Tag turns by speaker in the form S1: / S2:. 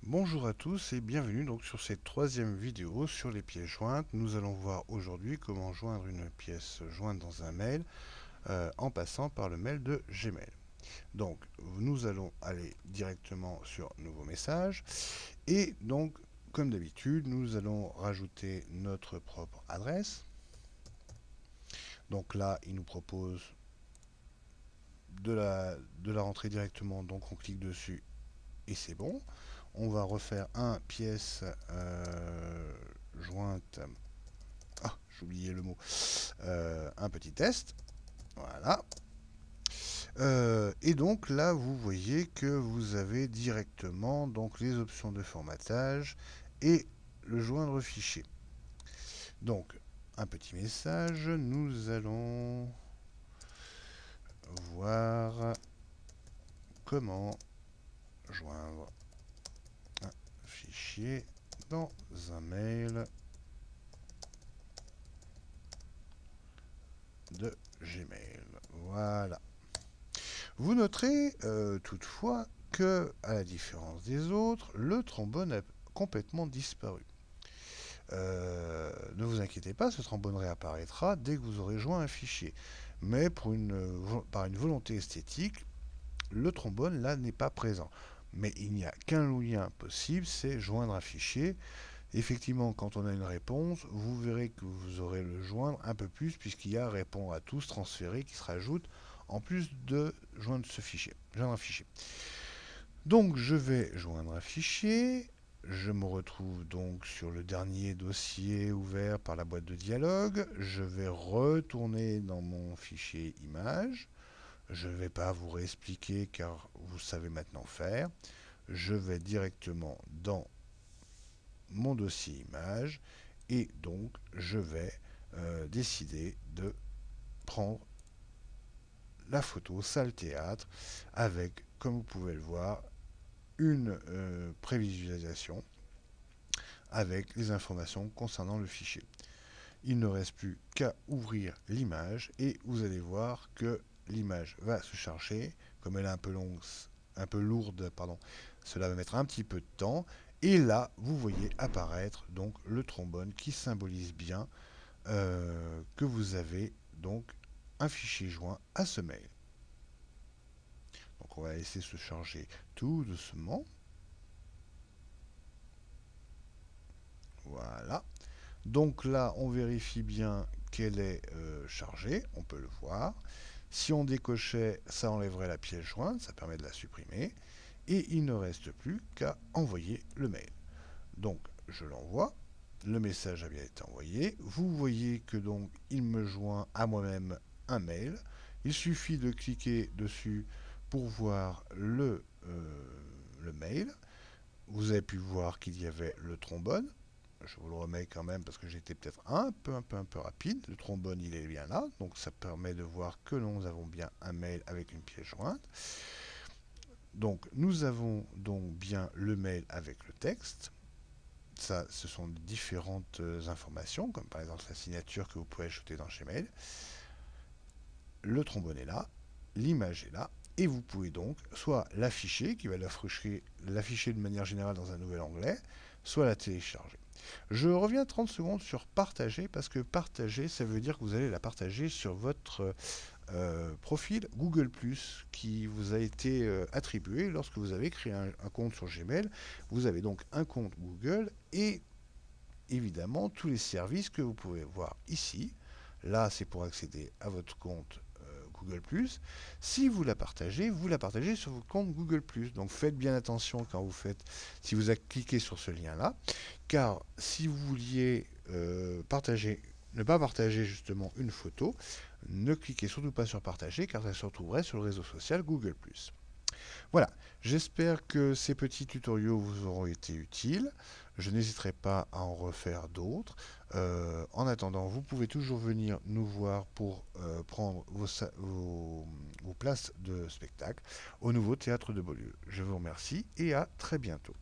S1: Bonjour à tous et bienvenue donc sur cette troisième vidéo sur les pièces jointes. Nous allons voir aujourd'hui comment joindre une pièce jointe dans un mail en passant par le mail de Gmail. Donc nous allons aller directement sur Nouveau message et donc comme d'habitude nous allons rajouter notre propre adresse. Donc là il nous propose de la rentrer directement, donc on clique dessus et c'est bon. On va refaire un pièce jointe. Ah, j'ai oublié le mot. Un petit test. Voilà. Et donc là, vous voyez que vous avez directement donc les options de formatage et le joindre fichier. Donc, un petit message. Nous allons voir comment joindre un fichier dans un mail de Gmail. Voilà. Vous noterez toutefois que, à la différence des autres, le trombone a complètement disparu. Ne vous inquiétez pas, ce trombone réapparaîtra dès que vous aurez joint un fichier. Mais par une volonté esthétique, le trombone là n'est pas présent. Mais il n'y a qu'un lien possible, c'est joindre un fichier. Effectivement, quand on a une réponse, vous verrez que vous aurez le joindre un peu plus, puisqu'il y a répondre à tous transféré qui se rajoute en plus de joindre ce fichier. Joindre un fichier. Donc je vais joindre un fichier. Je me retrouve donc sur le dernier dossier ouvert par la boîte de dialogue. Je vais retourner dans mon fichier image. Je ne vais pas vous réexpliquer car vous savez maintenant faire. Je vais directement dans mon dossier image et donc je vais décider de prendre la photo salle théâtre avec, comme vous pouvez le voir, une prévisualisation avec les informations concernant le fichier. Il ne reste plus qu'à ouvrir l'image et vous allez voir que l'image va se charger. Comme elle est un peu longue, un peu lourde, pardon, cela va mettre un petit peu de temps. Et là, vous voyez apparaître donc le trombone qui symbolise bien que vous avez donc un fichier joint à ce mail. Donc on va laisser se charger tout doucement. Voilà. Donc là, on vérifie bien qu'elle est chargée, on peut le voir. Si on décochait, ça enlèverait la pièce jointe, ça permet de la supprimer. Et il ne reste plus qu'à envoyer le mail. Donc, je l'envoie. Le message a bien été envoyé. Vous voyez que donc il me joint à moi-même un mail. Il suffit de cliquer dessus pour voir le mail. Vous avez pu voir qu'il y avait le trombone. Je vous le remets quand même parce que j'étais peut-être un peu rapide. Le trombone, il est bien là. Donc ça permet de voir que nous avons bien un mail avec une pièce jointe. Donc nous avons donc bien le mail avec le texte. Ça, ce sont différentes informations, comme par exemple la signature que vous pouvez ajouter dans Gmail. Le trombone est là, l'image est là, et vous pouvez donc soit l'afficher, qui va l'afficher de manière générale dans un nouvel onglet, soit la télécharger. Je reviens 30 secondes sur partager, parce que partager, ça veut dire que vous allez la partager sur votre profil Google+, qui vous a été attribué lorsque vous avez créé un compte sur Gmail. Vous avez donc un compte Google et évidemment tous les services que vous pouvez voir ici. Là, c'est pour accéder à votre compte Google+. Si vous la partagez sur votre compte Google+. Donc faites bien attention quand vous faites, si vous cliquez sur ce lien-là, car si vous vouliez ne pas partager justement une photo, ne cliquez surtout pas sur partager, car ça se retrouverait sur le réseau social Google+. Voilà, j'espère que ces petits tutoriaux vous auront été utiles. Je n'hésiterai pas à en refaire d'autres. En attendant, vous pouvez toujours venir nous voir pour prendre vos places de spectacle au nouveau théâtre de Beaulieu. Je vous remercie et à très bientôt.